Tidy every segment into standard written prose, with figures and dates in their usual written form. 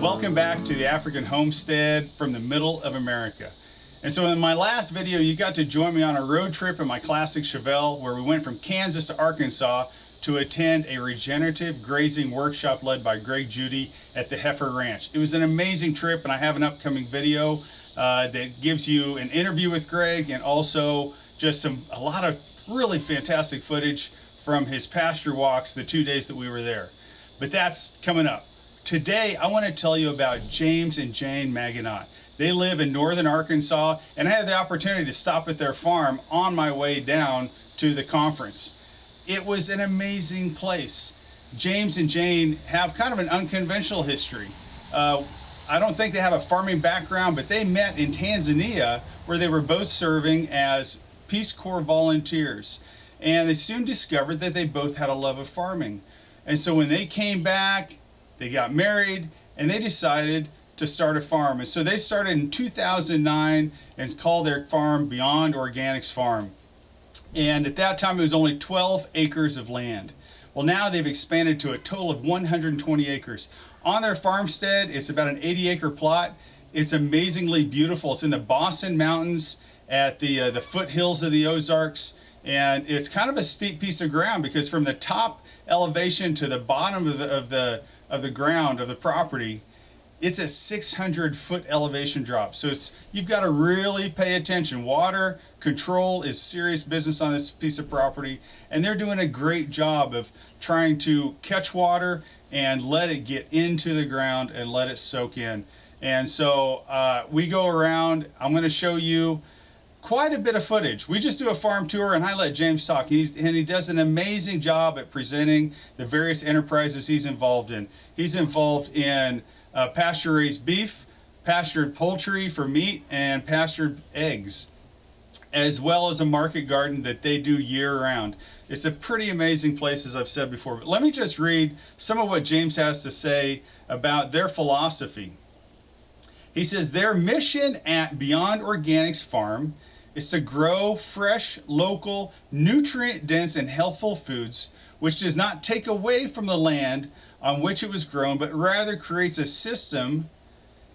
Welcome back to the African Homestead from the middle of America. And so in my last video, you got to join me on a road trip in my classic Chevelle where we went from Kansas to Arkansas to attend a regenerative grazing workshop led by Greg Judy at the Heifer Ranch. It was an amazing trip, and I have an upcoming video that gives you an interview with Greg and also just a lot of really fantastic footage from his pasture walks the 2 days that we were there. But that's coming up. Today, I want to tell you about James and Jane Maginot. They live in northern Arkansas, and I had the opportunity to stop at their farm on my way down to the conference. It was an amazing place. James and Jane have kind of an unconventional history. I don't think they have a farming background, but they met in Tanzania where they were both serving as Peace Corps volunteers. And they soon discovered that they both had a love of farming. And so when they came back, they got married and they decided to start a farm. And so they started in 2009 and called their farm Beyond Organics Farm. And at that time, it was only 12 acres of land. Well, now they've expanded to a total of 120 acres. On their farmstead, it's about an 80-acre plot. It's amazingly beautiful. It's in the Boston Mountains at the foothills of the Ozarks. And it's kind of a steep piece of ground because from the top elevation to the bottom of the ground of the property, it's a 600-foot elevation drop. So you've got to really pay attention. Water control is serious business on this piece of property, and they're doing a great job of trying to catch water and let it get into the ground and let it soak in. And so we go around. I'm going to show you quite a bit of footage. We just do a farm tour and I let James talk. He does an amazing job at presenting the various enterprises he's involved in. He's involved in pasture-raised beef, pastured poultry for meat, and pastured eggs, as well as a market garden that they do year-round. It's a pretty amazing place, as I've said before. But let me just read some of what James has to say about their philosophy. He says, their mission at Beyond Organics Farm is to grow fresh, local, nutrient-dense, and healthful foods, which does not take away from the land on which it was grown, but rather creates a system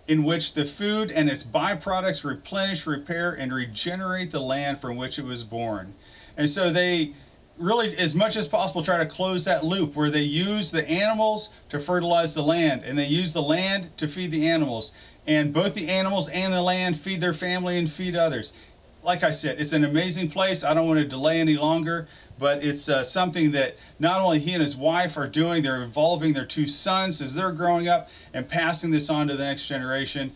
in which the food and its byproducts replenish, repair, and regenerate the land from which it was born. And so they really, as much as possible, try to close that loop where they use the animals to fertilize the land, and they use the land to feed the animals. And both the animals and the land feed their family and feed others. Like I said, it's an amazing place. I don't want to delay any longer, but it's something that not only he and his wife are doing, they're involving their two sons as they're growing up and passing this on to the next generation.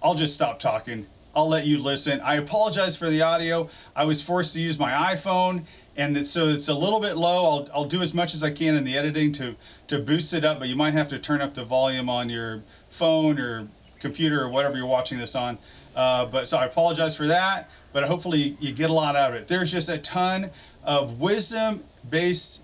I'll just stop talking. I'll let you listen. I apologize for the audio. I was forced to use my iPhone, and so it's a little bit low. I'll do as much as I can in the editing to boost it up, but you might have to turn up the volume on your phone or computer or whatever you're watching this on. So I apologize for that, but hopefully you get a lot out of it. There's just a ton of wisdom-based,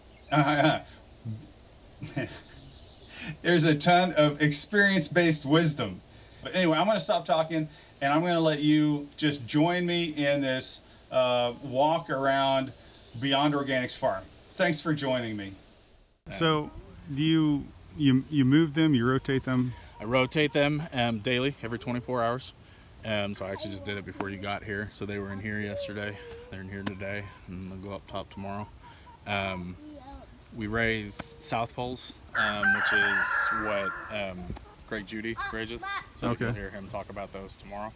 there's a ton of experience-based wisdom. But anyway, I'm going to stop talking, and I'm going to let you just join me in this walk around Beyond Organics Farm. Thanks for joining me. So you move them, you rotate them? I rotate them daily, every 24 hours. So I actually just did it before you got here. So they were in here yesterday, they're in here today, and they'll go up top tomorrow. We raise South Poles, which is what Greg Judy raises. So okay. You'll hear him talk about those tomorrow.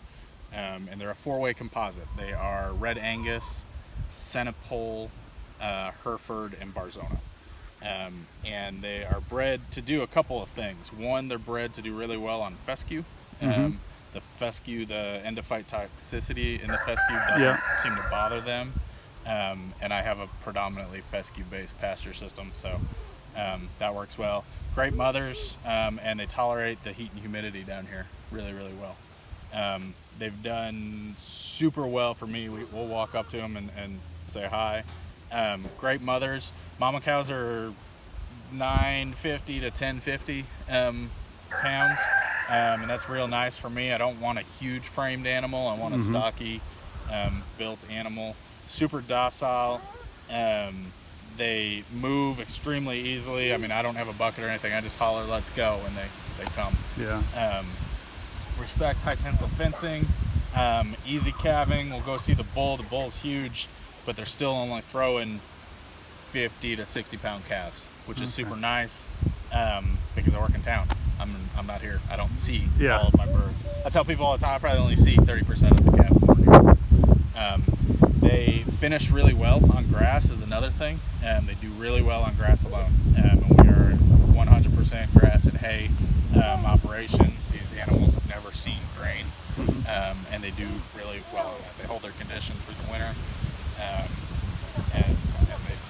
And they're a 4-way composite. They are Red Angus, Centipole, Hereford, and Barzona. And they are bred to do a couple of things. One, they're bred to do really well on fescue. The fescue, the endophyte toxicity in the fescue doesn't seem to bother them. And I have a predominantly fescue-based pasture system, so that works well. Great mothers, and they tolerate the heat and humidity down here really, really well. They've done super well for me. We'll walk up to them and say hi. Great mothers. Mama cows are 950 to 1050 pounds, and that's real nice for me. I don't want a huge framed animal. I want a stocky built animal. Super docile. They move extremely easily. I mean, I don't have a bucket or anything. I just holler, let's go, and they come. Yeah. Respect high tensile fencing, easy calving. We'll go see the bull. The bull's huge, but they're still only throwing 50 to 60 pound calves, which is super nice, because I work in town. I'm not here. I don't see all of my birds. I tell people all the time, I probably only see 30% of the calves when I'm here. They finish really well on grass is another thing. They do really well on grass alone. And we are 100% grass and hay operation. These animals have never seen grain, and they do really well on that. They hold their condition through the winter, and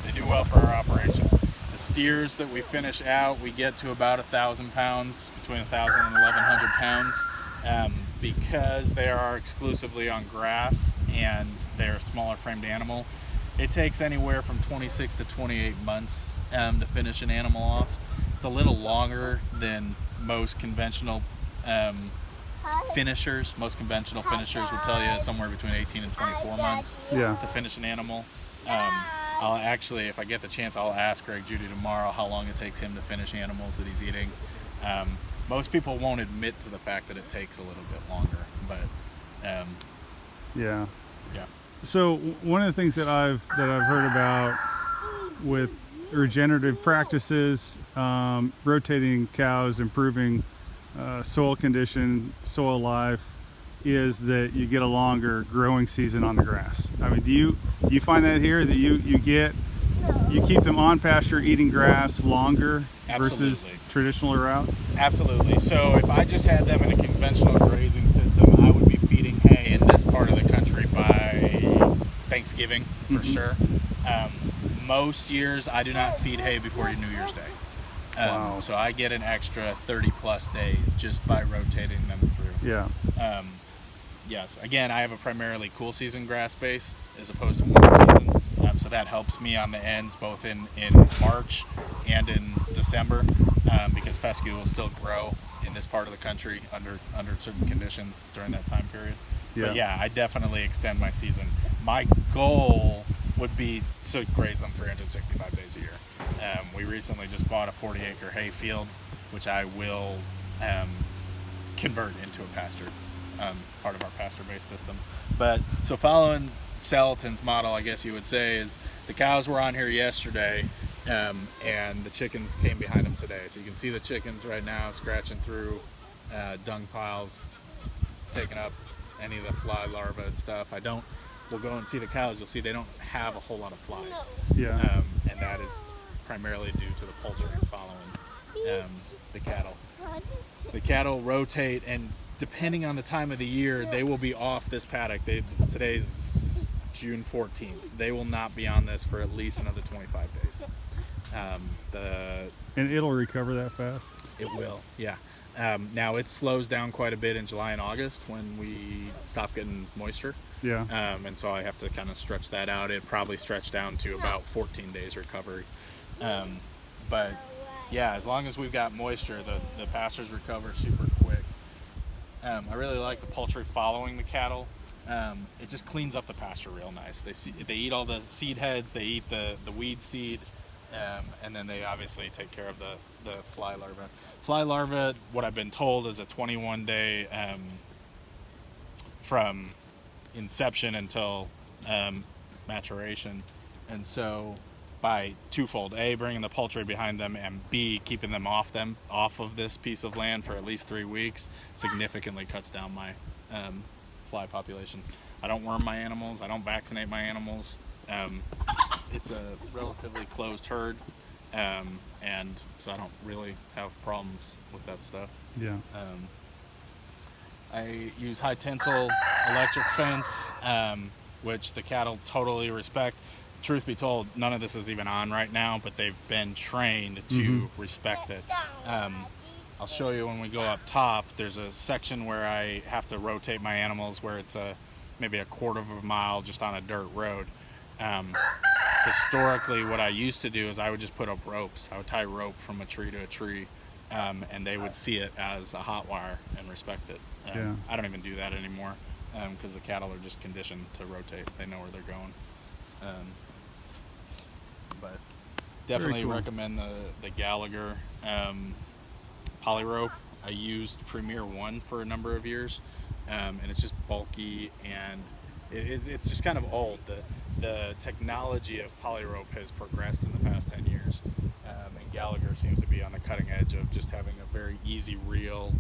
they do well for our operation. The steers that we finish out, we get to about 1,000 pounds, between 1,000 and 1,100 pounds, because they are exclusively on grass and they're a smaller framed animal. It takes anywhere from 26 to 28 months to finish an animal off. It's a little longer than most conventional finishers. Most conventional finishers would tell you somewhere between 18 and 24 months to finish an animal. I'll actually, if I get the chance, I'll ask Greg Judy tomorrow how long it takes him to finish animals that he's eating. Most people won't admit to the fact that it takes a little bit longer, but yeah. So one of the things that I've heard about with regenerative practices, rotating cows, improving soil condition, soil life, is that you get a longer growing season on the grass. I mean, do you find that here, that you keep them on pasture eating grass longer versus traditional route? Absolutely. So if I just had them in a conventional grazing system, I would be feeding hay in this part of the country by Thanksgiving for sure. Most years I do not feed hay before New Year's Day. Wow. So I get an extra 30 plus days just by rotating them through. Yeah. Yes, again, I have a primarily cool season grass base as opposed to warm season. So that helps me on the ends both in March and in December, because fescue will still grow in this part of the country under certain conditions during that time period. But yeah, I definitely extend my season. My goal would be to graze them 365 days a year. We recently just bought a 40-acre hay field, which I will convert into a pasture, part of our pasture-based system. But so following Salatin's model, I guess you would say, is the cows were on here yesterday, and the chickens came behind them today. So you can see the chickens right now scratching through dung piles, taking up any of the fly larvae and stuff. We'll go and see the cows. You'll see they don't have a whole lot of flies. Yeah. And that is primarily due to the poultry following the cattle. The cattle rotate, and depending on the time of the year, they will be off this paddock. Today's June 14th. They will not be on this for at least another 25 days. And it'll recover that fast? It will, yeah. Now it slows down quite a bit in July and August when we stop getting moisture. Yeah. And so I have to kind of stretch that out. It probably stretched down to about 14 days recovery. But yeah, as long as we've got moisture, the pastures recover super quick. I really like the poultry following the cattle. It just cleans up the pasture real nice. They eat all the seed heads, they eat the weed seed, and then they obviously take care of the fly larvae. Fly larvae, what I've been told, is a 21-day from inception until maturation. And so by twofold: A, bringing the poultry behind them, and B, keeping them off of this piece of land for at least 3 weeks significantly cuts down my fly population. I don't worm my animals. I don't vaccinate my animals. It's a relatively closed herd, and so I don't really have problems with that stuff. Yeah. I use high tensile electric fence, which the cattle totally respect. Truth be told, none of this is even on right now, but they've been trained to respect it. I'll show you when we go up top. There's a section where I have to rotate my animals where it's maybe a quarter of a mile just on a dirt road. Historically, what I used to do is I would just put up ropes. I would tie rope from a tree to a tree, and they would see it as a hot wire and respect it. I don't even do that anymore because the cattle are just conditioned to rotate. They know where they're going. But Definitely cool. recommend the Gallagher poly rope. I used Premier 1 for a number of years, and it's just bulky, and it's just kind of old. The technology of poly rope has progressed in the past 10 years, and Gallagher seems to be on the cutting edge of just having a very easy reel,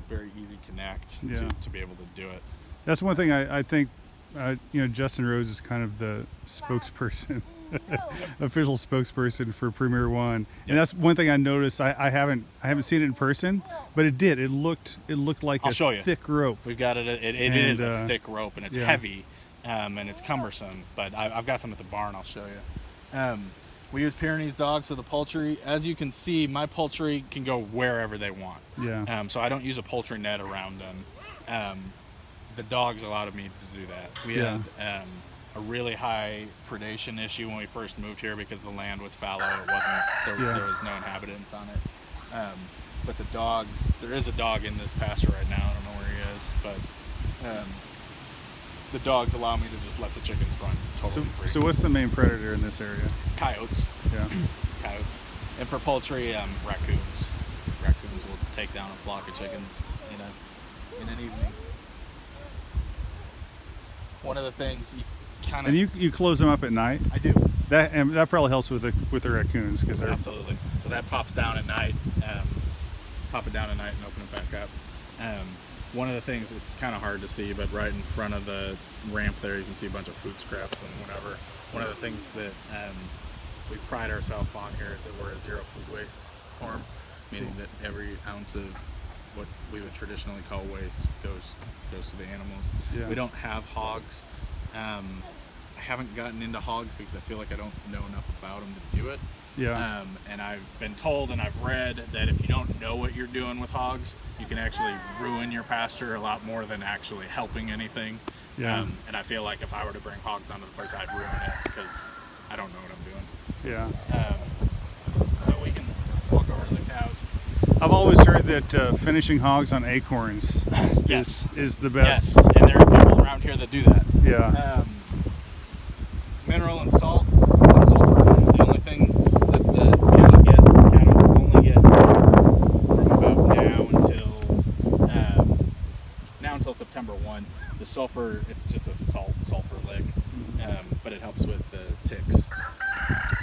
very easy connect to be able to do it. That's one thing I think, Justin Rose is kind of the spokesperson, official spokesperson for Premier 1. And that's one thing I noticed. I haven't seen it in person, but it did. It looked like I'll show you. Thick rope. We've got it. It is a thick rope, and it's heavy, and it's cumbersome. But I've got some at the barn. I'll show you. We use Pyrenees dogs for the poultry. As you can see, my poultry can go wherever they want. Yeah. So I don't use a poultry net around them. The dogs allowed me to do that. We had a really high predation issue when we first moved here because the land was fallow. It wasn't there was no inhabitants on it. But the dogs, there is a dog in this pasture right now. I don't know where he is, but the dogs allow me to just let the chickens run totally free. So what's the main predator in this area? Coyotes. Yeah. Coyotes. And for poultry, raccoons. Raccoons will take down a flock of chickens in an evening. One of the things you kind of... And you close them up at night? I do. That probably helps with the raccoons because they're... Absolutely. So that pops down at night. Pop it down at night and open it back up. One of the things, it's kind of hard to see, but right in front of the ramp there, you can see a bunch of food scraps and whatever. One of the things that we pride ourselves on here is that we're a zero food waste farm, meaning that every ounce of what we would traditionally call waste goes to the animals. Yeah. We don't have hogs. I haven't gotten into hogs because I feel like I don't know enough about them to do it. Yeah. And I've been told and I've read that if you don't know what you're doing with hogs, you can actually ruin your pasture a lot more than actually helping anything. Yeah. And I feel like if I were to bring hogs onto the place, I'd ruin it because I don't know what I'm doing. Yeah. But we can walk over to the cows. I've always heard that finishing hogs on acorns is the best. Yes, and there are people around here that do that. Yeah. Mineral and salt and sulfur, the only things that the cattle only get sulfur from about now until September 1. The sulfur, it's just a sulfur lick, but it helps with the ticks.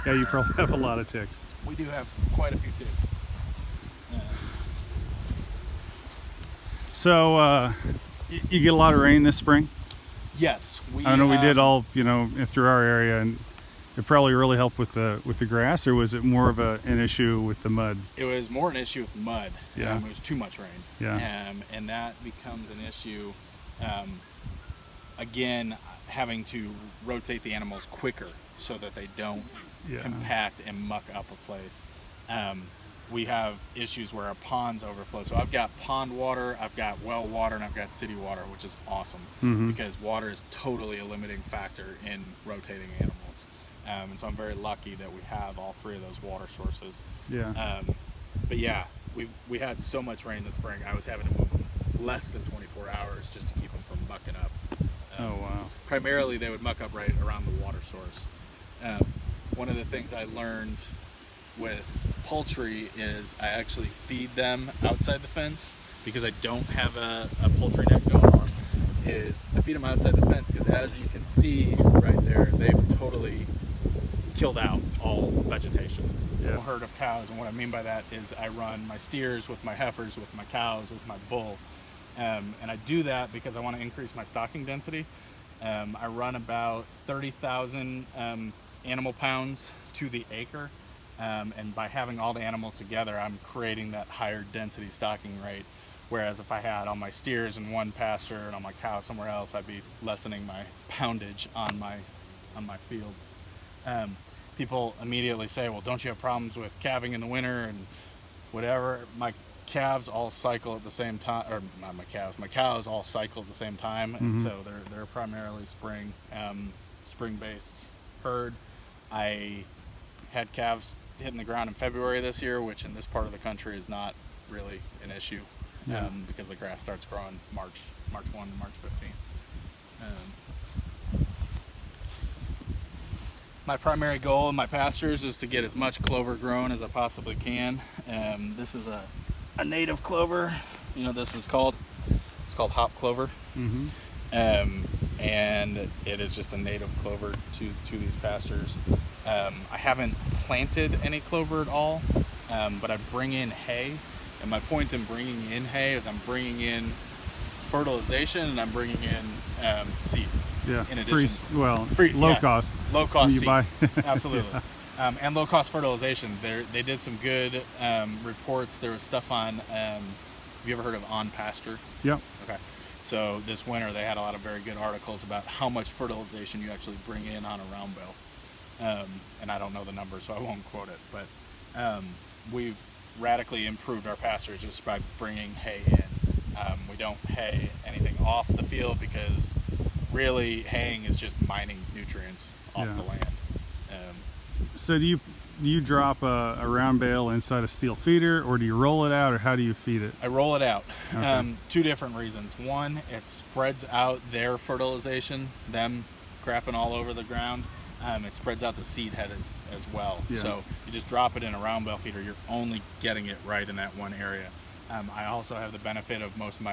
Yeah, you probably have a lot of ticks. We do have quite a few ticks. So you get a lot of rain this spring? Yes, I know we did all, through our area, and it probably really helped with the grass, or was it more of an issue with the mud? It was more an issue with mud. Yeah. It was too much rain. Yeah. And that becomes an issue, again, having to rotate the animals quicker so that they don't compact and muck up a place. We have issues where our ponds overflow. So I've got pond water, I've got well water, and I've got city water, which is awesome because water is totally a limiting factor in rotating animals. And so I'm very lucky that we have all three of those water sources. Yeah. But yeah, we had so much rain this spring, I was having to move them less than 24 hours just to keep them from mucking up. Oh, wow. Primarily, they would muck up right around the water source. One of the things I learned with poultry is I actually feed them outside the fence because I don't have a poultry net going on. Is I feed them outside the fence because, as you can see right there, they've totally killed out all vegetation. Yeah. A herd of cows, and what I mean by that is I run my steers with my heifers, with my cows, with my bull, and I do that because I want to increase my stocking density. I run about 30,000 animal pounds to the acre. And by having all the animals together, I'm creating that higher density stocking rate. Whereas if I had all my steers in one pasture and all my cows somewhere else, I'd be lessening my poundage on my fields. People immediately say, well, don't you have problems with calving in the winter and whatever? My calves all cycle at the same time, or not my calves, my cows all cycle at the same time. And so they're primarily spring-based herd. I had calves hitting the ground in February this year, which in this part of the country is not really an issue because the grass starts growing March 1 to March 15th. My primary goal in my pastures is to get as much clover grown as I possibly can. This is a native clover. You know, this is called, it's called hop clover. Mm-hmm. And it is just a native clover to these pastures. I haven't planted any clover at all, but I bring in hay. And my point in bringing in hay is I'm bringing in fertilization and I'm bringing in seed. Yeah. In addition, low cost. Low cost seed. Buy. Absolutely. And low cost fertilization. They did some good reports. There was stuff on. Have you ever heard of On Pasture? Yep. Okay. So this winter they had a lot of very good articles about how much fertilization you actually bring in on a round bale. And I don't know the number, so I won't quote it. But we've radically improved our pastures just by bringing hay in. We don't hay anything off the field because really haying is just mining nutrients off the land. So do you drop a round bale inside a steel feeder, or do you roll it out, or how do you feed it? I roll it out. Okay. Two different reasons. One, it spreads out their fertilization, them crapping all over the ground. It spreads out the seed head as well. Yeah. So you just drop it in a round bale feeder, you're only getting it right in that one area. I also have the benefit of most of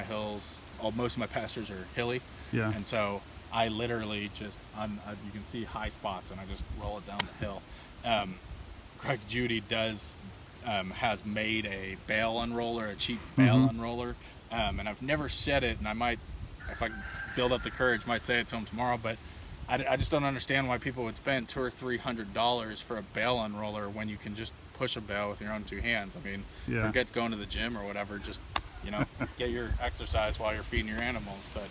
my pastures are hilly. Yeah. And so I literally just, you can see high spots and I just roll it down the hill. Craig Judy has made a bale unroller, a cheap bale unroller. And I've never said it, and I might, if I build up the courage, might say it to him tomorrow, but I just don't understand why people would spend $200 or $300 for a bale unroller when you can just push a bale with your own two hands. I mean, forget going to the gym or whatever, just, get your exercise while you're feeding your animals. But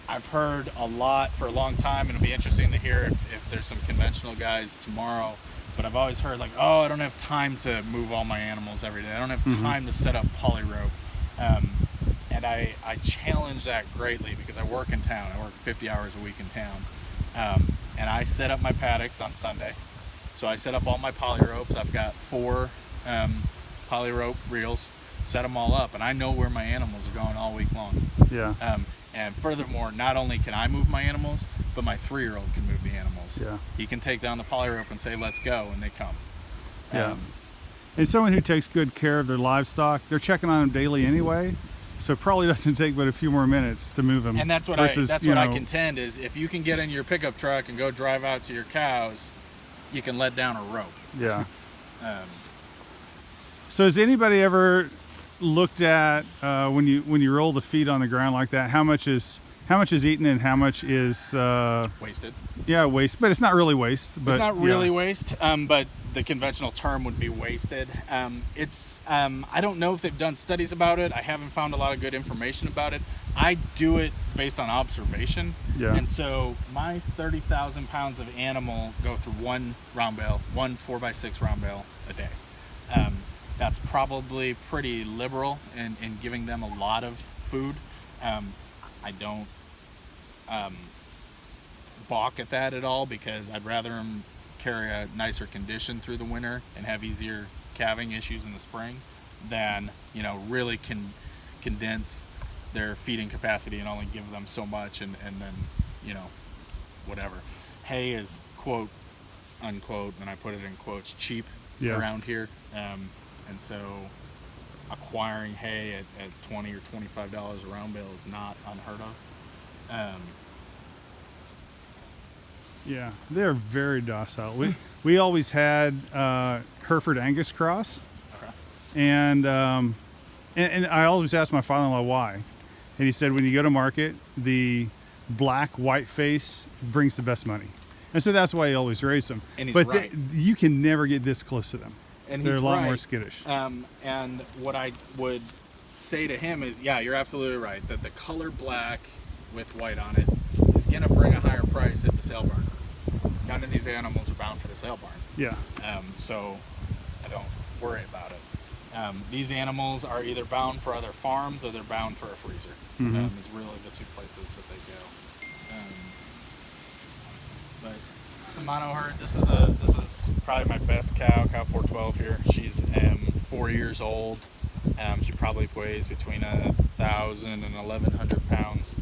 I've heard a lot for a long time, and it'll be interesting to hear if there's some conventional guys tomorrow, but I've always heard like, oh, I don't have time to move all my animals every day. I don't have time to set up poly rope. And I challenge that greatly because I work in town. I work 50 hours a week in town. And I set up my paddocks on Sunday. So I set up all my poly ropes. I've got 4 poly rope reels, set them all up, and I know where my animals are going all week long. Yeah. And furthermore, not only can I move my animals, but my 3-year-old can move the animals. Yeah. He can take down the poly rope and say, let's go, and they come. Yeah. And someone who takes good care of their livestock, they're checking on them daily anyway, so it probably doesn't take but a few more minutes to move them. And that's what I contend is if you can get in your pickup truck and go drive out to your cows, you can let down a rope. Yeah. So has anybody ever looked at when you roll the feed on the ground like that, how much is eaten and how much is wasted? Yeah, waste, but it's not really waste. But it's not really waste, but the conventional term would be wasted. I don't know if they've done studies about it. I haven't found a lot of good information about it. I do it based on observation. Yeah. And so my 30,000 pounds of animal go through one round bale, one 4x6 round bale a day. That's probably pretty liberal in giving them a lot of food. I don't balk at that at all because I'd rather them carry a nicer condition through the winter and have easier calving issues in the spring than really condense their feeding capacity and only give them so much and then whatever. Hay is quote unquote, and I put it in quotes, cheap around here. And so acquiring hay at $20 or $25 a round bale is not unheard of. Yeah, they're very docile. We always had Hereford Angus cross, and I always asked my father-in-law why, and he said when you go to market, the black white face brings the best money, and so that's why he always raised them. And he's but right. You can never get this close to them. And they're he's a lot right. more skittish. And what I would say to him is, yeah, you're absolutely right, that the color black with white on it is going to bring a higher price at the sale barn. None of these animals are bound for the sale barn. Yeah. So I don't worry about it. These animals are either bound for other farms or they're bound for a freezer. Is really the two places that they go. But the mono herd, this is probably my best cow 412 here. She's 4 years old. She probably weighs between 1,000 and 1,100 pounds.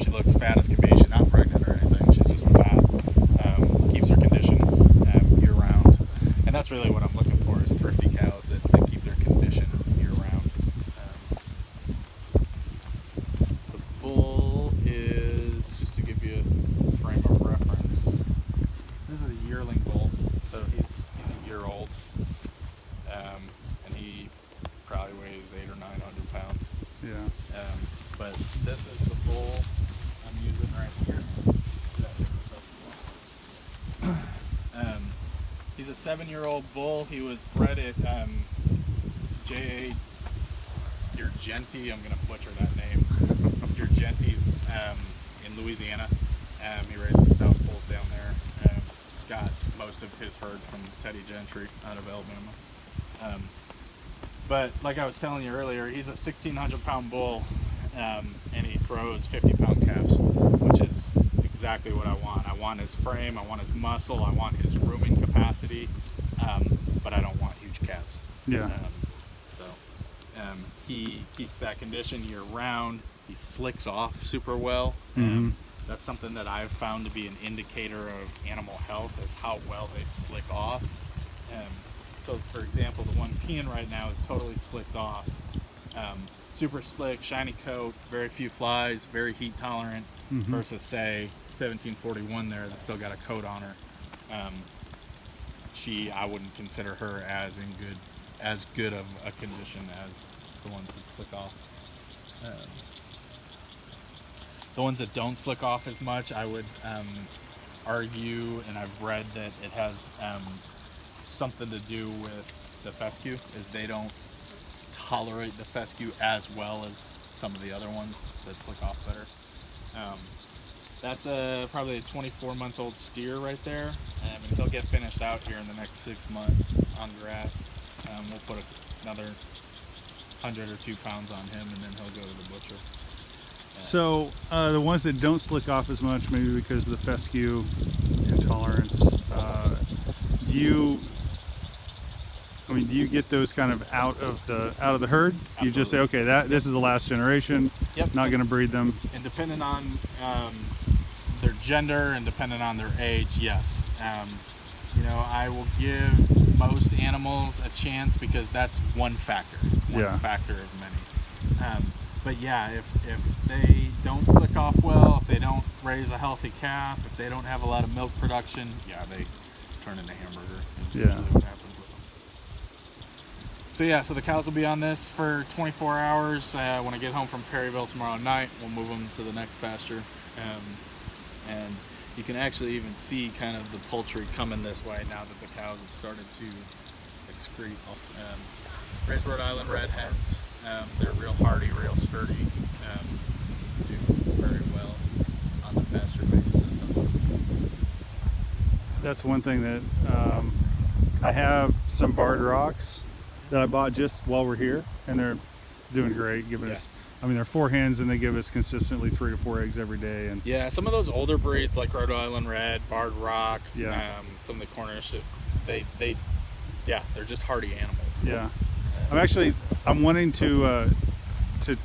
She looks fat as can be. She's not pregnant or anything. She's just fat. Keeps And that's really what I'm looking for, is thrifty cows that keep their condition year round. The bull is, just to give you a frame of reference, this is a yearling bull, so he's a year old, and he probably weighs 800 or 900 pounds. Yeah. But this is the bull I'm using right here. He's a 7-year-old bull. He was bred at J.A. Urgenti. I'm going to butcher that name. Urgenti's in Louisiana. He raises South Bulls down there. Got most of his herd from Teddy Gentry out of Alabama. But like I was telling you earlier, he's a 1,600-pound bull, and he throws 50-pound calves, which is exactly what I want. I want his frame, I want his muscle, I want his rooming capacity, but I don't want huge calves. Yeah. He keeps that condition year round. He slicks off super well. Mm-hmm. That's something that I've found to be an indicator of animal health, is how well they slick off. So for example, the one peeing right now is totally slicked off. Super slick, shiny coat, very few flies, very heat tolerant, mm-hmm. versus say 1741 there that's still got a coat on her. I wouldn't consider her as good of a condition as the ones that slick off. The ones that don't slick off as much, I would argue, and I've read that it has something to do with the fescue, is they don't tolerate the fescue as well as some of the other ones that slick off better. That's probably a 24-month-old steer right there, and he'll get finished out here in the next 6 months on grass. We'll put another 100 or 2 pounds on him, and then he'll go to the butcher. So the ones that don't slick off as much, maybe because of the fescue intolerance, do you get those kind of out of the herd? Absolutely. You just say, okay, this is the last generation. Yep. Not going to breed them. And depending on their gender and depending on their age, yes. I will give most animals a chance because that's one factor. It's one factor of many. But yeah, if they don't slick off well, if they don't raise a healthy calf, if they don't have a lot of milk production, they turn into hamburger. Is usually what happens with them. So the cows will be on this for 24 hours. When I get home from Perryville tomorrow night, we'll move them to the next pasture. And you can actually even see kind of the poultry coming this way now that the cows have started to excrete. Raised Rhode Island red hens. They're real hardy, real sturdy, do very well on the pasture-based system. That's one thing that I have some barred rocks that I bought just while we're here, and they're doing great, giving us, they're 4 hens and they give us consistently 3 to 4 eggs every day. And some of those older breeds like Rhode Island Red, Barred Rock, some of the Cornish, they're just hardy animals. Yeah. I'm wanting to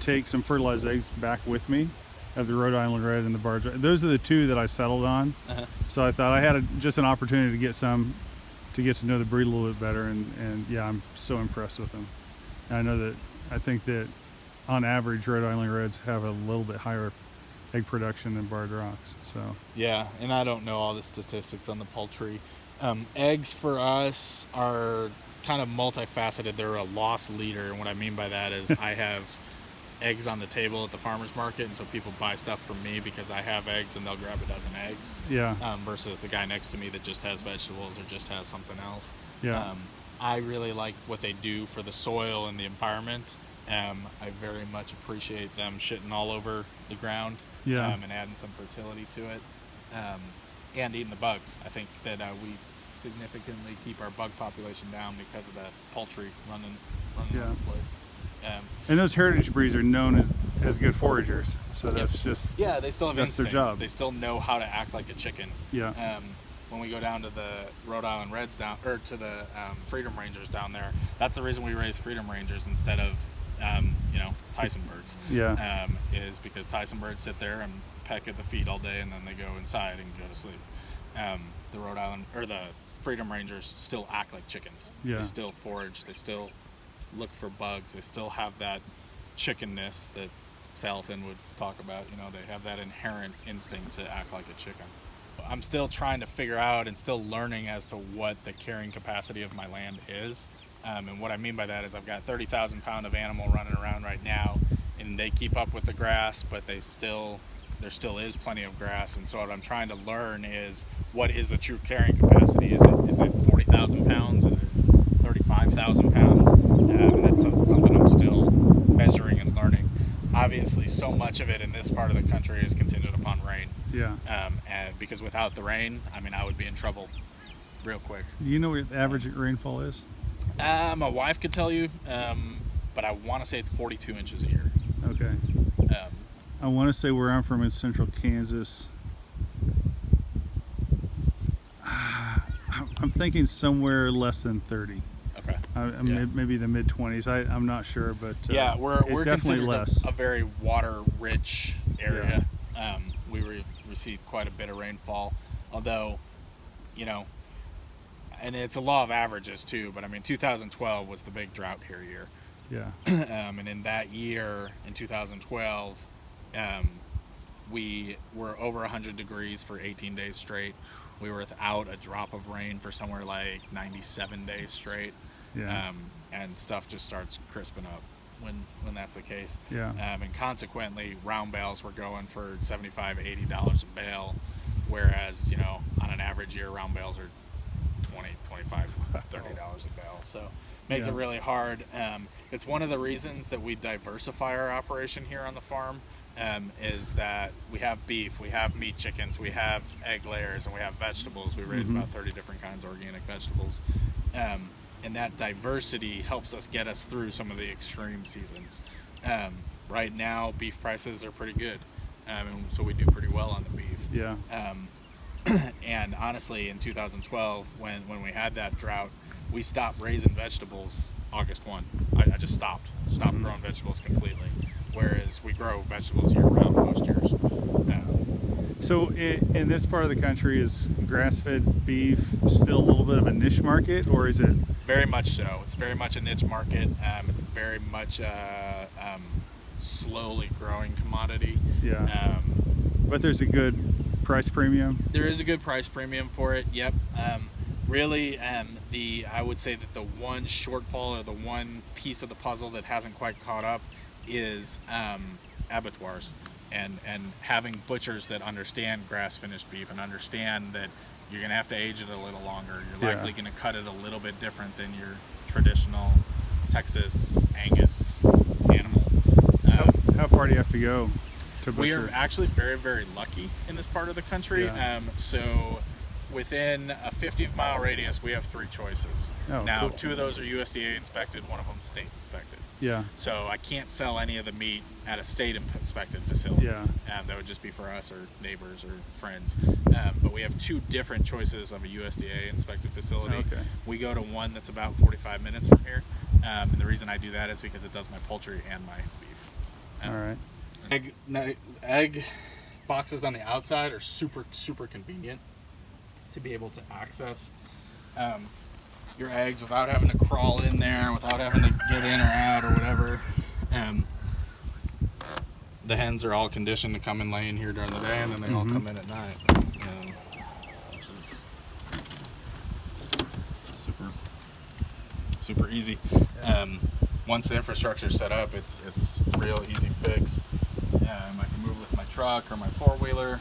take some fertilized eggs back with me of the Rhode Island Red and the Barred. Those are the 2 that I settled on. Uh-huh. So I thought I had just an opportunity to get to know the breed a little bit better, and I'm so impressed with them. And I think that on average Rhode Island Reds have a little bit higher egg production than Barred Rocks. So and I don't know all the statistics on the poultry. Eggs for us are kind of multifaceted. They're a loss leader, and what I mean by that is I have eggs on the table at the farmer's market, and so people buy stuff from me because I have eggs and they'll grab a dozen eggs. Versus the guy next to me that just has vegetables or just has something else. I really like what they do for the soil and the environment. I very much appreciate them shitting all over the ground and adding some fertility to it, and eating the bugs. I think that we significantly keep our bug population down because of that poultry running around the place. And those heritage breeds are known as good foragers, so that's just they still have that's instinct. their job. They still know how to act like a chicken. When we go down to the Rhode Island Reds to the Freedom Rangers down there, that's the reason we raise Freedom Rangers instead of Tyson birds. Is because Tyson birds sit there and peck at the feed all day and then they go inside and go to sleep. The Rhode Island or the freedom rangers still act like chickens. Yeah. They still forage. They still look for bugs. They still have that chickenness that Salatin would talk about. You know, they have that inherent instinct to act like a chicken. I'm still trying to figure out and still learning as to what the carrying capacity of my land is. And what I mean by that is I've got 30,000 pound of animal running around right now, and they keep up with the grass, but there still is plenty of grass. And so what I'm trying to learn is, what is the true carrying capacity? Is it 40,000 pounds? Is it 35,000 pounds? And that's something I'm still measuring and learning. Obviously, so much of it in this part of the country is contingent upon rain. Yeah. And because without the rain, I mean, I would be in trouble real quick. Do you know what the average rainfall is? My wife could tell you, but I want to say it's 42 inches a year. Okay. I want to say where I'm from in central Kansas. I'm thinking somewhere less than 30. Okay. Maybe the mid 20s. I'm not sure, but yeah, we're definitely considered less. A very water-rich area. Yeah. We received quite a bit of rainfall, although, you know, and it's a law of averages too. But I mean, 2012 was the big drought here year. Yeah. And in that year, in 2012, we were over 100 degrees for 18 days straight. We were without a drop of rain for somewhere like 97 days straight. Yeah. And stuff just starts crisping up when that's the case. Yeah. And consequently, round bales were going for $75, $80 a bale, whereas, you know, on an average year, round bales are $20, $25, $30 a bale. So makes it really hard. It's one of the reasons that we diversify our operation here on the farm. Is that we have beef, we have meat chickens, we have egg layers, and we have vegetables. We raise about 30 different kinds of organic vegetables. And that diversity helps us get us through some of the extreme seasons. Right now, beef prices are pretty good, and so we do pretty well on the beef. Yeah. And honestly, in 2012, when we had that drought, we stopped raising vegetables August 1. I just stopped growing vegetables completely. Whereas we grow vegetables year-round most years. So in this part of the country, is grass-fed beef still a little bit of a niche market, or is it? Very much so. It's very much a niche market. It's very much a slowly growing commodity. Yeah. But there's a good price premium? There is a good price premium for it, yep. Really, I would say that the one shortfall, or the one piece of the puzzle that hasn't quite caught up, is abattoirs and having butchers that understand grass finished beef and understand that you're going to have to age it a little longer. You're likely going to cut it a little bit different than your traditional Texas Angus animal. How far do you have to go to butcher? We are actually very, very lucky in this part of the country. Yeah. So within a 50-mile radius, we have 3 choices. Oh, now, cool. 2 of those are USDA inspected, one of them state inspected. Yeah. So I can't sell any of the meat at a state inspected facility. Yeah. That would just be for us or neighbors or friends. But we have 2 different choices of a USDA inspected facility. Okay. We go to one that's about 45 minutes from here. And the reason I do that is because it does my poultry and my beef. All right. Egg boxes on the outside are super, super convenient to be able to access your eggs without having to crawl in there, without having to get in or out or whatever. The hens are all conditioned to come and lay in here during the day, and then they all come in at night, which is super easy. Once the infrastructure's set up, it's real easy fix. I can move with my truck or my four-wheeler.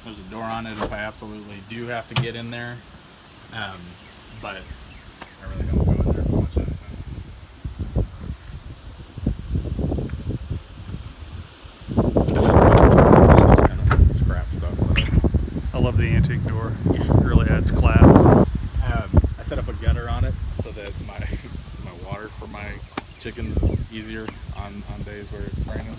There's a door on it if I absolutely do have to get in there, but I really don't go in there much of the time. This is all just kind of scrap stuff. I love the antique door. It really adds class. I set up a gutter on it so that my water for my chickens is easier on days where it's raining.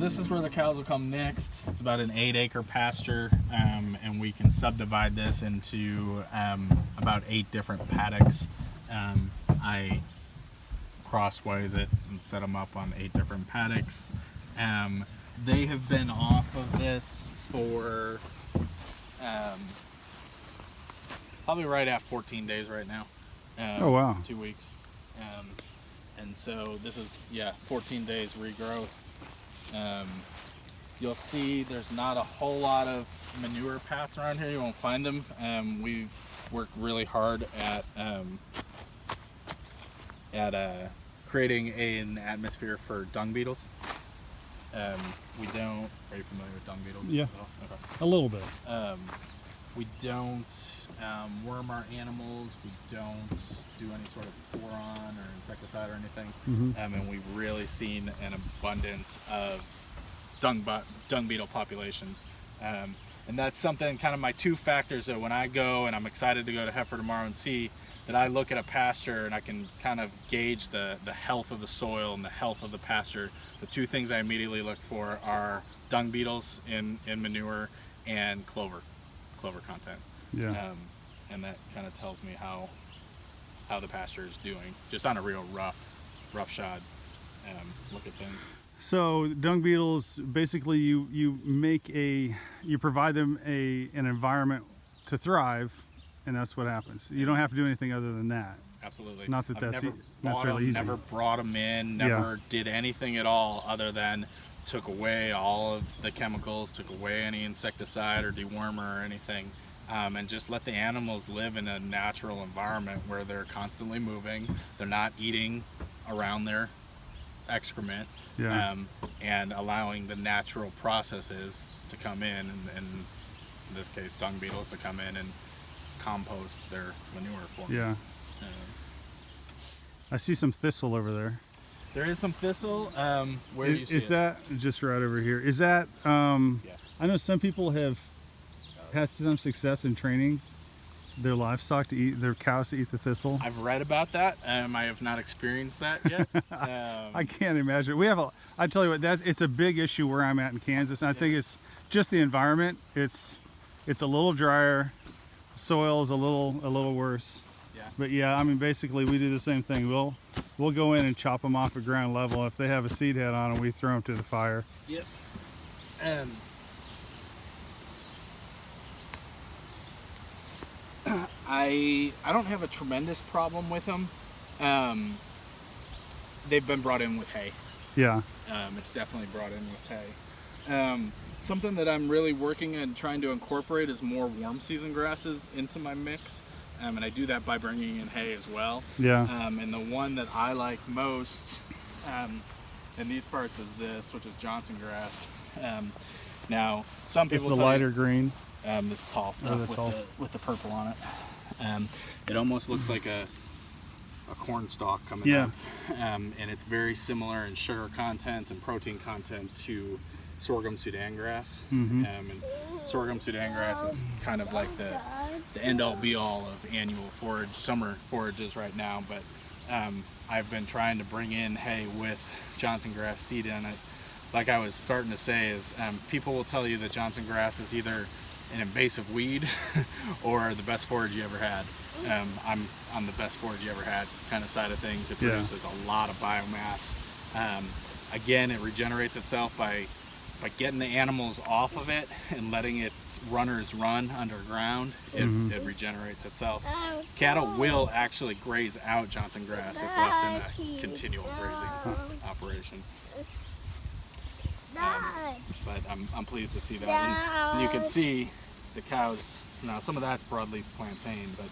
this is where the cows will come next. It's about an 8-acre pasture, and we can subdivide this into about 8 different paddocks. I crosswise it and set them up on 8 different paddocks. They have been off of this for probably right at 14 days right now. Oh wow. 2 weeks. And so this is, 14 days regrowth. You'll see there's not a whole lot of manure paths around here. You won't find them. We've worked really hard at creating an atmosphere for dung beetles. We don't. Are you familiar with dung beetles? Yeah. Oh, okay. A little bit. We don't worm our animals. We don't do any sort of boron or insecticide or anything. And we've really seen an abundance of dung beetle population. And that's something, kind of my 2 factors that when I go, and I'm excited to go to Heifer tomorrow and see, that I look at a pasture and I can kind of gauge the health of the soil and the health of the pasture. The 2 things I immediately look for are dung beetles in manure and clover content. Yeah. And that kind of tells me how the pasture is doing, just on a real roughshod look at things. So dung beetles, basically you provide them an environment to thrive, and that's what happens. You don't have to do anything other than that. Absolutely. Not that that's never necessarily easy. Never brought them in, never did anything at all other than took away all of the chemicals, took away any insecticide or dewormer or anything, and just let the animals live in a natural environment where they're constantly moving, they're not eating around their excrement, and allowing the natural processes to come in, and in this case dung beetles to come in and compost their manure for them. Yeah. I see some thistle over there. There is some thistle. Where do you see it? Is that just right over here? Is that, I know some people have had some success in training their livestock to eat, their cows to eat the thistle. I've read about that. I have not experienced that yet. I can't imagine. I tell you what, it's a big issue where I'm at in Kansas. And I think it's just the environment. It's a little drier. Soil is a little worse. Yeah. But yeah, I mean, basically we do the same thing. We'll go in and chop them off at ground level. If they have a seed head on them, we throw them to the fire. Yep. I don't have a tremendous problem with them. They've been brought in with hay. Yeah. It's definitely brought in with hay. Something that I'm really working and trying to incorporate is more warm season grasses into my mix. And I do that by bringing in hay as well. Yeah. And the one that I like most in these parts is this, which is Johnson grass. Now, some people it's the lighter green. This tall stuff with the purple on it. It almost looks like a corn stalk coming up. And it's very similar in sugar content and protein content to sorghum Sudan grass. And sorghum Sudan grass is kind of like the end all be all of annual summer forages right now, but I've been trying to bring in hay with Johnson grass seed in it. Like I was starting to say, is people will tell you that Johnson grass is either an invasive weed or the best forage you ever had. I'm on the best forage you ever had kind of side of things. It produces a lot of biomass. Again, it regenerates itself by getting the animals off of it and letting its runners run underground. It regenerates itself. Cattle will actually graze out Johnson grass if left in a continual grazing operation. But I'm pleased to see that. And you can see the cows. Now some of that's broadleaf plantain, but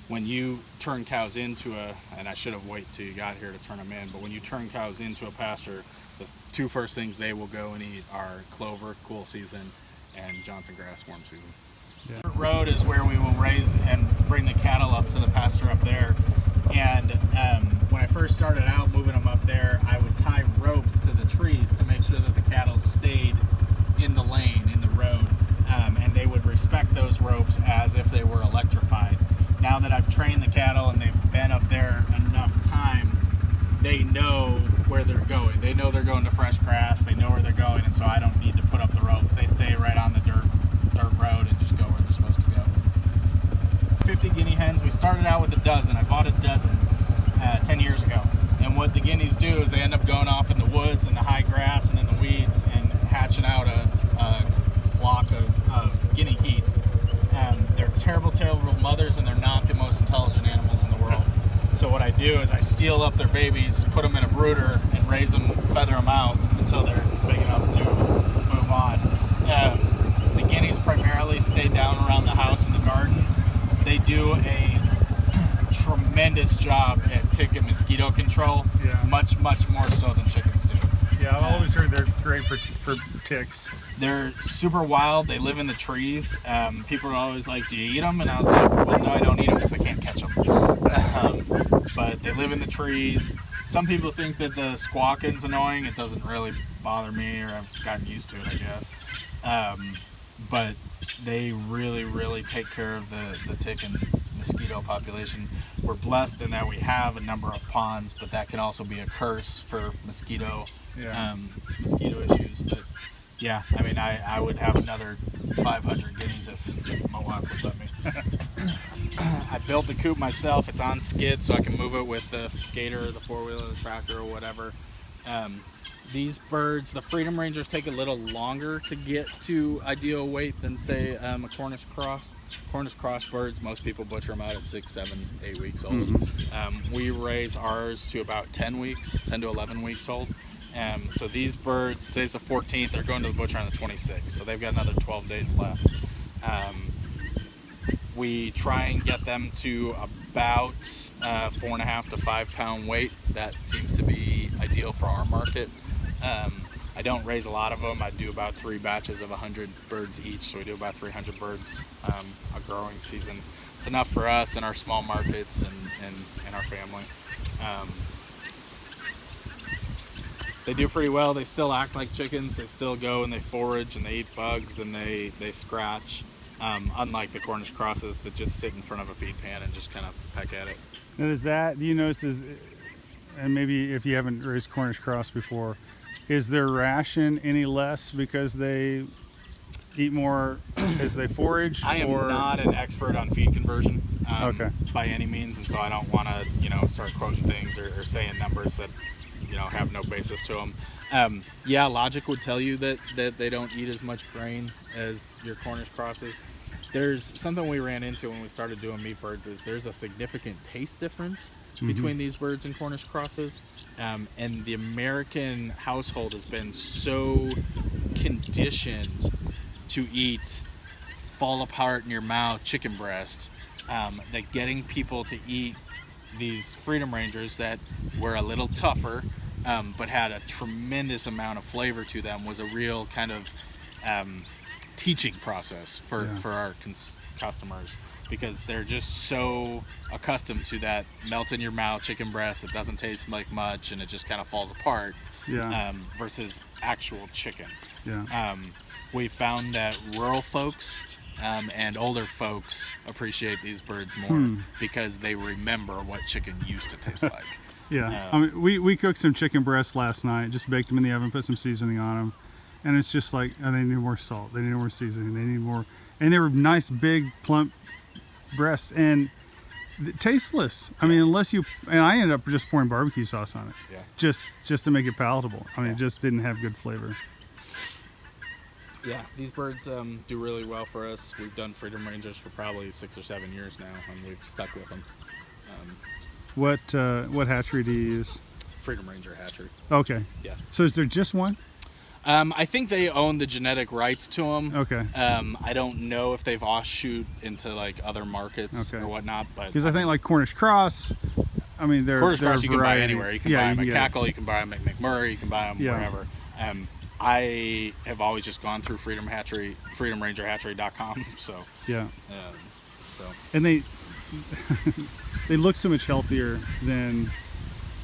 when you turn cows into and I should have waited till you got here to turn them in, but when you turn cows into a pasture, the 2 first things they will go and eat are clover, cool season, and Johnson grass, warm season. The road is where we will raise and bring the cattle up to the pasture up there. And when I first started out moving them up there, I would tie ropes to the trees to make sure that the cattle stayed in the lane, in the road, and they would respect those ropes as if they were electrified. Now that I've trained the cattle and they've been up there enough times, they know where they're going. They know they're going to fresh grass. They know where they're going, and so I don't need to put up the ropes. They stay right on the dirt road and just go where they're supposed to go. 50 guinea hens. We started out with a dozen. I bought a dozen 10 years ago. And what the guineas do is they end up going off in the woods and the high grass and in the weeds and hatching out a flock of guinea geese. They're terrible, terrible mothers, and they're not the most intelligent animals in the world. So what I do is I steal up their babies, put them in a brooder, and raise them, feather them out until they're big enough to move on. The guineas primarily stay down around the house and the gardens. They do a tremendous job at tick and mosquito control, much more so than chickens do. Yeah, I've always heard they're great for ticks. They're super wild. They live in the trees. People are always like, do you eat them? And I was like, well, no, I don't eat them because I can't catch them. But they live in the trees. Some people think that the squawking's annoying. It doesn't really bother me, or I've gotten used to it, I guess. But they really take care of the tick and mosquito population. We're blessed in that we have a number of ponds, but that can also be a curse for mosquito issues. But yeah, I mean, I would have another 500 guineas if my wife would let me. I built the coop myself. It's on skid, so I can move it with the gator, the four-wheeler, the tractor, or whatever. These birds, the Freedom Rangers, take a little longer to get to ideal weight than, say, a Cornish cross. Cornish cross birds, most people butcher them out at 6, 7, 8 weeks old. Mm-hmm. We raise ours to about 10 to 11 weeks old. So these birds, today's the 14th, they're going to the butcher on the 26th, so they've got another 12 days left. We try and get them to about 4.5 to 5 pound weight. That seems to be ideal for our market. I don't raise a lot of them. I do about 3 batches of 100 birds each, so we do about 300 birds a growing season. It's enough for us and our small markets and our family. They do pretty well. They still act like chickens. They still go and they forage and they eat bugs and they scratch. Unlike the Cornish crosses that just sit in front of a feed pan and just kind of peck at it. And do you notice, and maybe if you haven't raised Cornish cross before, is their ration any less because they eat more as they forage? I am not an expert on feed conversion by any means, and so I don't want to start quoting things or saying numbers that have no basis to them. Logic would tell you that they don't eat as much grain as your Cornish crosses. There's something we ran into when we started doing meat birds is there's a significant taste difference between these birds and Cornish crosses. And the American household has been so conditioned to eat fall apart in your mouth chicken breast that getting people to eat these Freedom Rangers that were a little tougher but had a tremendous amount of flavor to them was a real kind of teaching process for our customers, because they're just so accustomed to that melt in your mouth chicken breast that doesn't taste like much and it just kind of falls apart versus actual chicken. We found that rural folks and older folks appreciate these birds more because they remember what chicken used to taste like. I mean, we cooked some chicken breasts last night, just baked them in the oven, put some seasoning on them, and it's just like, they need more salt, they need more seasoning, they need more, and they were nice, big, plump breasts, and tasteless. I mean, and I ended up just pouring barbecue sauce on it, just to make it palatable. I mean, it just didn't have good flavor. Yeah, these birds do really well for us. We've done Freedom Rangers for probably 6 or 7 years now, and we've stuck with them. What hatchery do you use? Freedom Ranger hatchery. Okay. Yeah. So is there just one? I think they own the genetic rights to them. Okay. I don't know if they've offshoot into like other markets or whatnot, but because I think like Cornish cross, I mean, Cornish cross you can buy anywhere. You can buy them at Cackle, you can buy them at McMurray, you can buy them wherever. I have always just gone through freedomrangerhatchery.com. So and they they look so much healthier than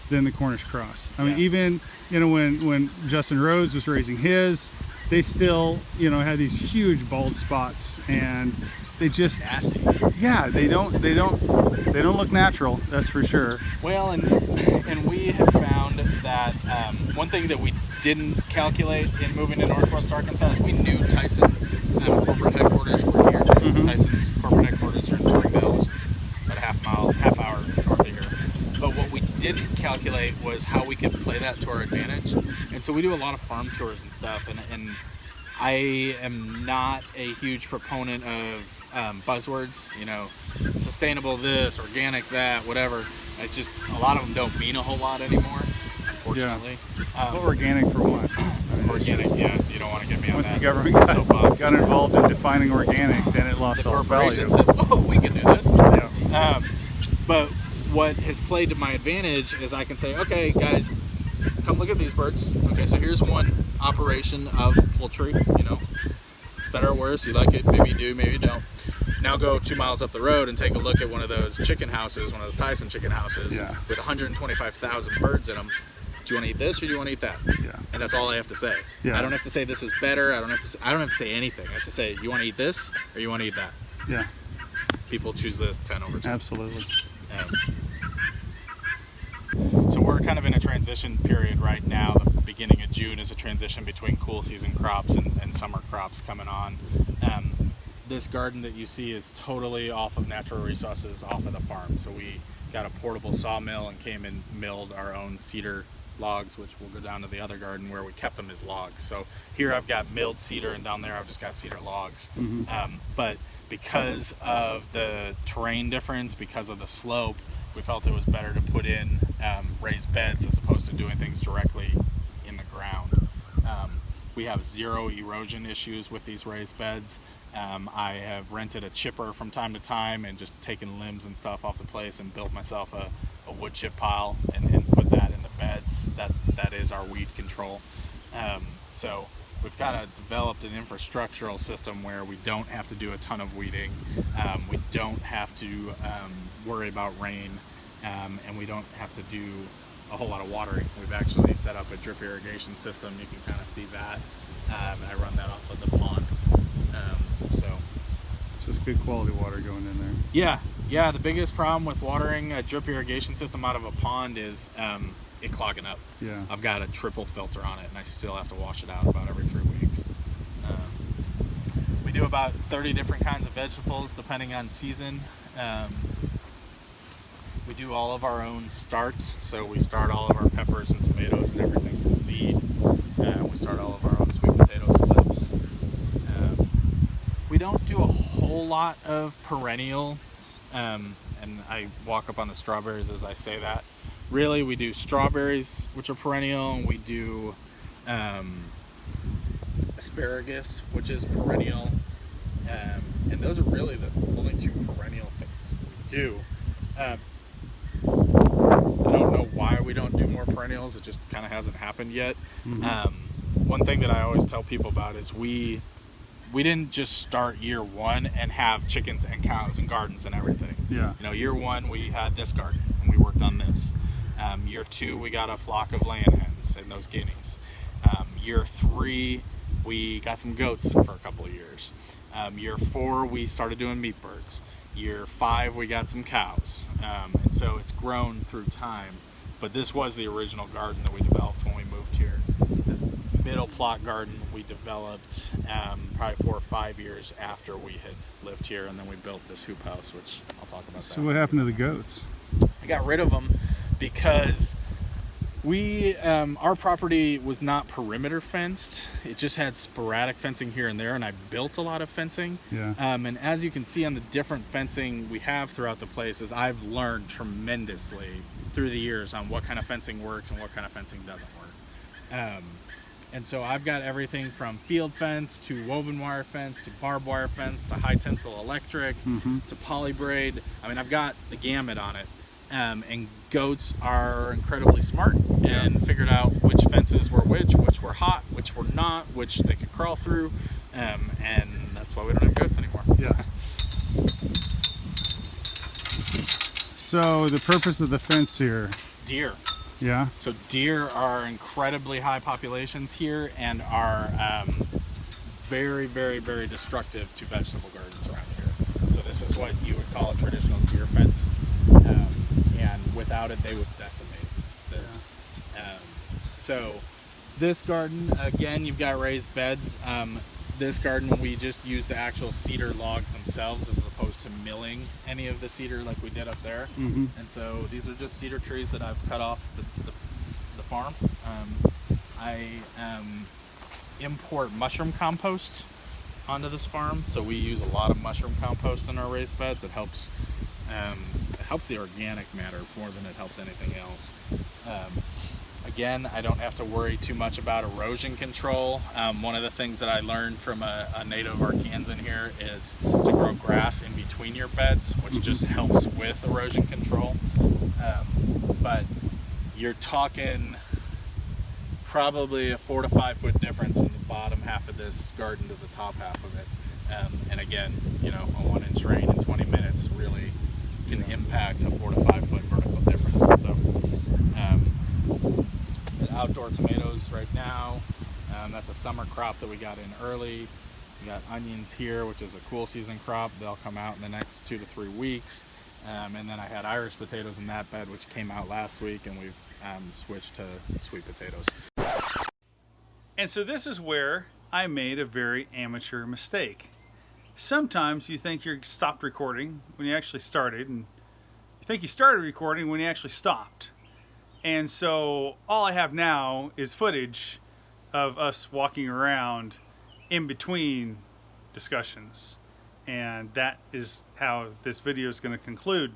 the Cornish cross. I mean, even when Justin Rhodes was raising his, they still had these huge bald spots, and they just nasty. They don't look natural, that's for sure. Well, and we have found that One thing that we didn't calculate in moving to Northwest Arkansas is we knew Tyson's corporate headquarters were here. Tyson's corporate headquarters are in Springville, which is about a half hour north of here. But what we didn't calculate was how we could play that to our advantage. And so we do a lot of farm tours and stuff, and I am not a huge proponent of buzzwords, you know, sustainable this, organic that, whatever. It's just, a lot of them don't mean a whole lot anymore, unfortunately. Yeah. Well, organic for what? I mean, organic, yeah, you don't want to get me on once that. the government got involved in defining organic, then it lost all its value. The corporation said, oh, we can do this. Yeah. But what has played to my advantage is I can say, okay, guys, come look at these birds. Okay, so here's one operation of poultry, you know, better or worse, you like it, maybe you do, maybe you don't. Now go 2 miles up the road and take a look at one of those chicken houses, one of those Tyson chicken houses with 125,000 birds in them. Do you want to eat this or do you want to eat that? Yeah. And that's all I have to say. Yeah. I don't have to say this is better. I don't have to say anything. I have to say, you want to eat this or you want to eat that? Yeah. People choose this 10 over 10. Absolutely. So we're kind of in a transition period right now. The beginning of June is a transition between cool season crops and summer crops coming on. This garden that you see is totally off of natural resources, off of the farm. So we got a portable sawmill and came and milled our own cedar logs, which will go down to the other garden where we kept them as logs. So here I've got milled cedar, and down there I've just got cedar logs. But because of the terrain difference, because of the slope, we felt it was better to put in raised beds as opposed to doing things directly in the ground. We have zero erosion issues with these raised beds. I have rented a chipper from time to time and just taken limbs and stuff off the place and built myself a wood chip pile and put that in the beds. That is our weed control. So we've kind of developed an infrastructural system where we don't have to do a ton of weeding. We don't have to worry about rain, and we don't have to do a whole lot of watering. We've actually set up a drip irrigation system. You can kind of see that. I run that off of the pond. So it's good quality water going in there. Yeah. The biggest problem with watering a drip irrigation system out of a pond is it clogging up. Yeah. I've got a triple filter on it, and I still have to wash it out about every 3 weeks. We do about 30 different kinds of vegetables depending on season. We do all of our own starts, so we start all of our peppers and tomatoes and everything from seed. We start all of our own sweet potato slips. We don't do a whole lot of perennials, and I walk up on the strawberries as I say that. Really, we do strawberries, which are perennial, and we do asparagus, which is perennial, and those are really the only two perennial things we do. I don't know why we don't do more perennials. It just kind of hasn't happened yet. One thing that I always tell people about is we didn't just start year one and have chickens and cows and gardens and everything. Yeah. You know, year one we had this garden and we worked on this. Year two we got a flock of laying hens and those guineas. Year three we got some goats for a couple of years. Year four we started doing meat birds. Year five we got some cows. And so it's grown through time. But this was the original garden that we developed when we moved here. This middle plot garden we developed probably 4 or 5 years after we had lived here, and then we built this hoop house, which I'll talk about. So what happened to the goats? I got rid of them because we our property was not perimeter fenced. It just had sporadic fencing here and there, and I built a lot of fencing. Yeah. And as you can see on the different fencing we have throughout the place, is I've learned tremendously through the years on what kind of fencing works and what kind of fencing doesn't work. And so I've got everything from field fence to woven wire fence to barbed wire fence to high tensile electric to poly braid. I mean, I've got the gamut on it. And goats are incredibly smart and figured out which fences were which were hot, which were not, which they could crawl through. And that's why we don't have goats anymore. Yeah. So the purpose of the fence here? Deer. Yeah. So deer are incredibly high populations here and are very, very, very destructive to vegetable gardens around here. So this is what you would call a traditional deer fence. And without it, they would decimate this. So this garden, again, you've got raised beds. This garden, we just use the actual cedar logs themselves as opposed to milling any of the cedar like we did up there. And so these are just cedar trees that I've cut off the farm. I import mushroom compost onto this farm, so we use a lot of mushroom compost in our raised beds. It helps the organic matter more than it helps anything else. Again, I don't have to worry too much about erosion control. One of the things that I learned from a native Arkansan here is to grow grass in between your beds, which just helps with erosion control. But you're talking probably a 4 to 5 foot difference from the bottom half of this garden to the top half of it. And again, you know, a 1-inch rain in 20 minutes really can impact a 4 to 5 foot vertical difference. So outdoor tomatoes right now, that's a summer crop that we got in early. We got onions here, which is a cool season crop. They'll come out in the next 2 to 3 weeks. And then I had Irish potatoes in that bed, which came out last week, and we've switched to sweet potatoes. And so this is where I made a very amateur mistake. Sometimes you think you stopped recording when you actually started, and you think you started recording when you actually stopped. And so all I have now is footage of us walking around in between discussions. And that is how this video is going to conclude.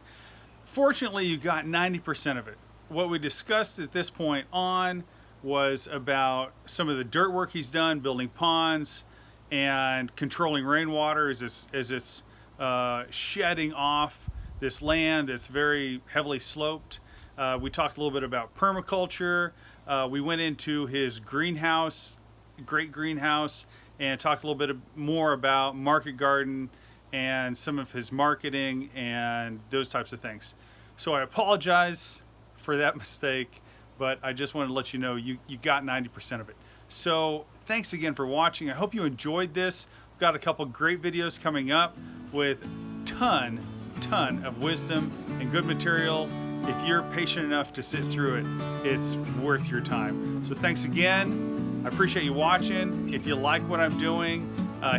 Fortunately, you got 90% of it. What we discussed at this point on was about some of the dirt work he's done, building ponds and controlling rainwater as it's shedding off this land that's very heavily sloped. We talked a little bit about permaculture. We went into his greenhouse, great greenhouse, and talked a little bit more about market garden and some of his marketing and those types of things. So I apologize for that mistake, but I just wanted to let you know you got 90% of it. So thanks again for watching. I hope you enjoyed this. We've got a couple great videos coming up with ton of wisdom and good material. If you're patient enough to sit through it, it's worth your time. So thanks again. I appreciate you watching. If you like what I'm doing,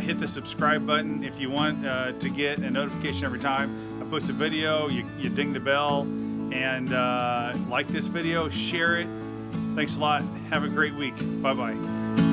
hit the subscribe button. If you want to get a notification every time I post a video, you ding the bell, and like this video, share it. Thanks a lot. Have a great week. Bye-bye.